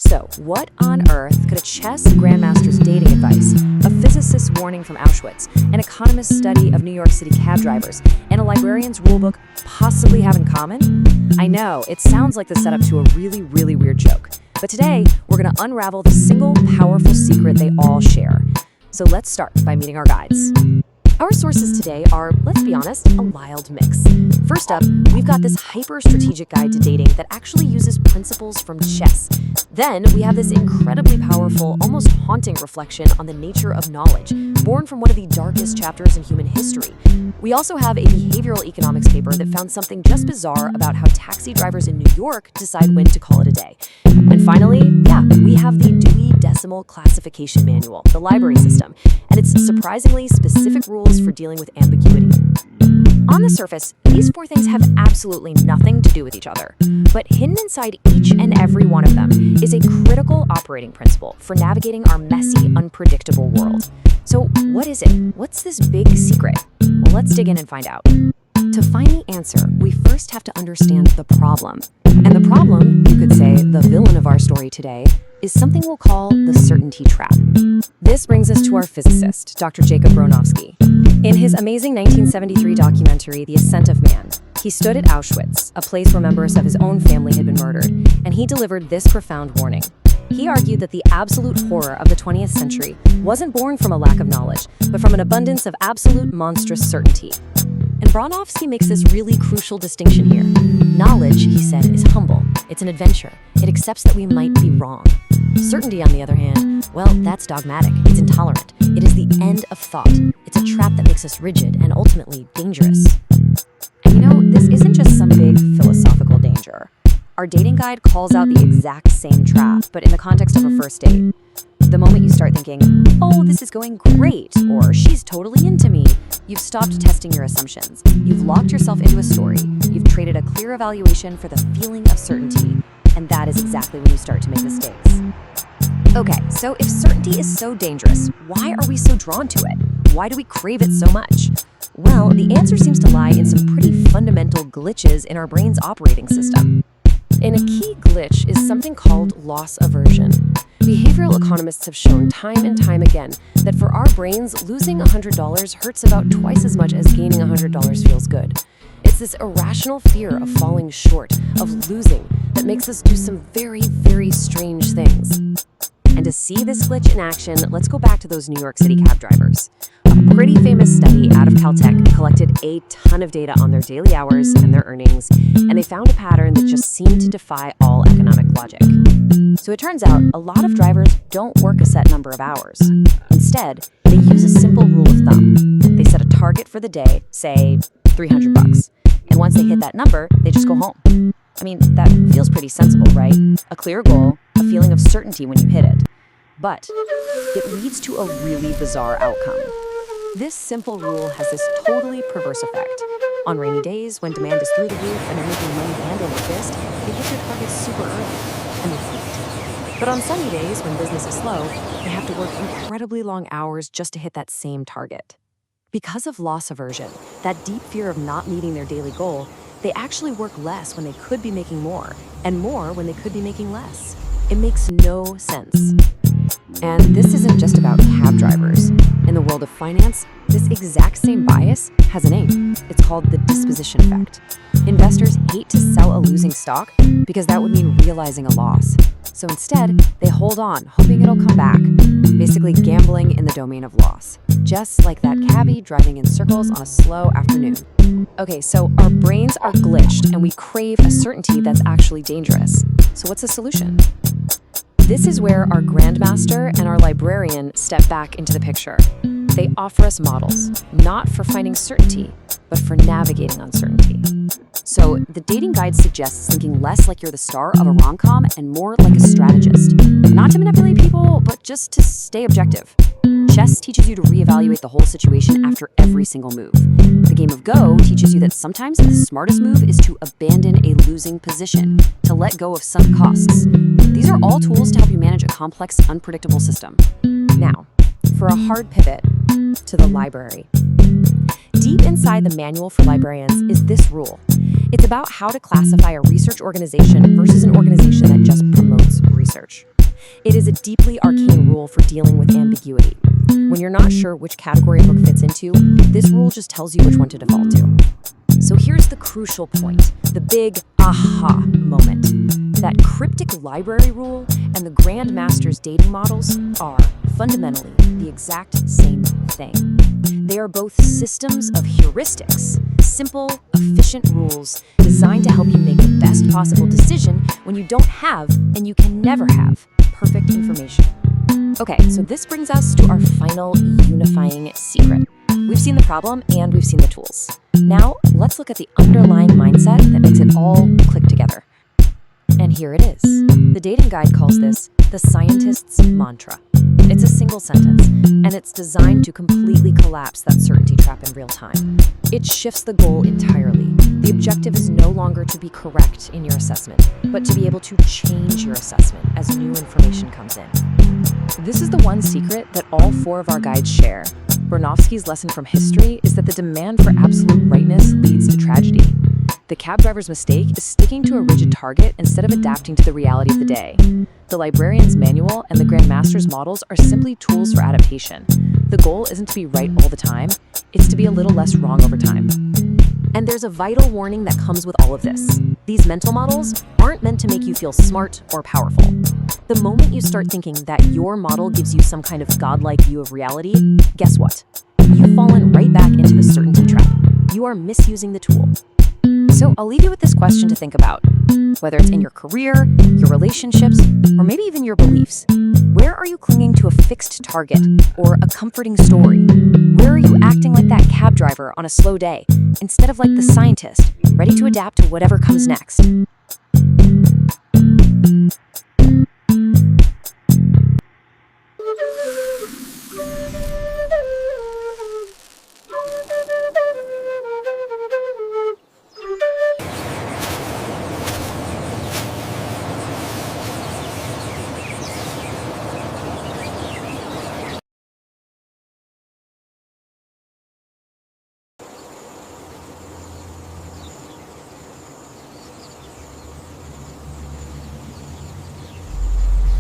So, what on earth could a chess grandmaster's dating advice, a physicist's warning from Auschwitz, an economist's study of New York City cab drivers, and a librarian's rulebook possibly have in common? I know, it sounds like the setup to a really, really weird joke. But today, we're going to unravel the single powerful secret they all share. So let's start by meeting our guides. Our sources today are, let's be honest, a wild mix. First up, we've got this hyper-strategic guide to dating that actually uses principles from chess. Then we have this incredibly powerful, almost haunting reflection on the nature of knowledge, born from one of the darkest chapters in human history. We also have a behavioral economics paper that found something just bizarre about how taxi drivers in New York decide when to call it a day. And finally, we have the Dewey Decimal Classification Manual, the library system, and its surprisingly specific rules for dealing with ambiguity. On the surface, these four things have absolutely nothing to do with each other. But hidden inside each and every one of them is a critical operating principle for navigating our messy, unpredictable world. So what is it? What's this big secret? Well, let's dig in and find out. To find the answer, we first have to understand the problem. And the problem, you could say the villain of our story today, is something we'll call the certainty trap. This brings us to our physicist, Dr. Jacob Bronowski. In his amazing 1973 documentary, The Ascent of Man, he stood at Auschwitz, a place where members of his own family had been murdered, and he delivered this profound warning. He argued that the absolute horror of the 20th century wasn't born from a lack of knowledge, but from an abundance of absolute monstrous certainty. And Bronowski makes this really crucial distinction here. Knowledge, he said, is humble. It's an adventure. It accepts that we might be wrong. Certainty, on the other hand, well, that's dogmatic. It's intolerant. It is the end of thought. It's a trap that makes us rigid and ultimately dangerous. And you know, this isn't just some big philosophical danger. Our dating guide calls out the exact same trap, but in the context of a first date. The moment you start thinking, oh, this is going great, or she's totally into me, you've stopped testing your assumptions. You've locked yourself into a story. You've traded a clear evaluation for the feeling of certainty. And that is exactly when you start to make mistakes. Okay, so if certainty is so dangerous, why are we so drawn to it? Why do we crave it so much? Well, the answer seems to lie in some pretty fundamental glitches in our brain's operating system. And a key glitch is something called loss aversion. Behavioral economists have shown time and time again that for our brains, losing $100 hurts about twice as much as gaining $100 feels good. It's this irrational fear of falling short, of losing, that makes us do some very, very strange things. And to see this glitch in action, let's go back to those New York City cab drivers. A pretty famous study out of Caltech collected a ton of data on their daily hours and their earnings, and they found a pattern that just seemed to defy all economic logic. So it turns out a lot of drivers don't work a set number of hours. Instead, they use a simple rule of thumb. They set a target for the day, say $300. And once they hit that number, they just go home. I mean, that feels pretty sensible, right? A clear goal, a feeling of certainty when you hit it. But it leads to a really bizarre outcome. This simple rule has this totally perverse effect. On rainy days, when demand is through the roof and they're making money hand over fist, they hit their targets super early, and they peak. But on sunny days, when business is slow, they have to work incredibly long hours just to hit that same target. Because of loss aversion, that deep fear of not meeting their daily goal, they actually work less when they could be making more, and more when they could be making less. It makes no sense. And this isn't just about cab drivers. In the world of finance, this exact same bias has a name. It's called the disposition effect. Investors hate to sell a losing stock because that would mean realizing a loss. So instead, they hold on, hoping it'll come back, basically gambling in the domain of loss. Just like that cabbie driving in circles on a slow afternoon. Okay, so our brains are glitched and we crave a certainty that's actually dangerous. So what's the solution? This is where our grandmaster and our librarian step back into the picture. They offer us models, not for finding certainty, but for navigating uncertainty. So the dating guide suggests thinking less like you're the star of a rom-com and more like a strategist. Not to manipulate people, but just to stay objective. Chess teaches you to reevaluate the whole situation after every single move. The game of Go teaches you that sometimes the smartest move is to abandon a losing position, to let go of sunk costs. These are all tools to help you manage a complex, unpredictable system. Now, for a hard pivot to the library. Deep inside the manual for librarians is this rule. It's about how to classify a research organization versus an organization that just promotes research. It is a deeply arcane rule for dealing with ambiguity. When you're not sure which category a book fits into, this rule just tells you which one to default to. So here's the crucial point, the big aha moment. That cryptic library rule and the Grand Master's dating models are fundamentally the exact same thing. They are both systems of heuristics, simple, efficient rules designed to help you make the best possible decision when you don't have, and you can never have, perfect information. Okay, so this brings us to our final unifying secret. We've seen the problem and we've seen the tools. Now, let's look at the underlying mindset that makes it all click together. And here it is. The dating guide calls this the scientist's mantra. It's a single sentence, and it's designed to completely collapse that certainty trap in real time. It shifts the goal entirely. The objective is no longer to be correct in your assessment, but to be able to change your assessment as new information comes in. This is the one secret that all 4 of our guides share. Bronowski's lesson from history is that the demand for absolute rightness leads to tragedy. The cab driver's mistake is sticking to a rigid target instead of adapting to the reality of the day. The librarian's manual and the Grand Master's models are simply tools for adaptation. The goal isn't to be right all the time, it's to be a little less wrong over time. And there's a vital warning that comes with all of this. These mental models aren't meant to make you feel smart or powerful. The moment you start thinking that your model gives you some kind of godlike view of reality, guess what? You've fallen right back into the certainty trap. You are misusing the tool. So I'll leave you with this question to think about. Whether it's in your career, your relationships, or maybe even your beliefs, where are you clinging to a fixed target or a comforting story? Where are you acting like that cab driver on a slow day, instead of like the scientist, ready to adapt to whatever comes next?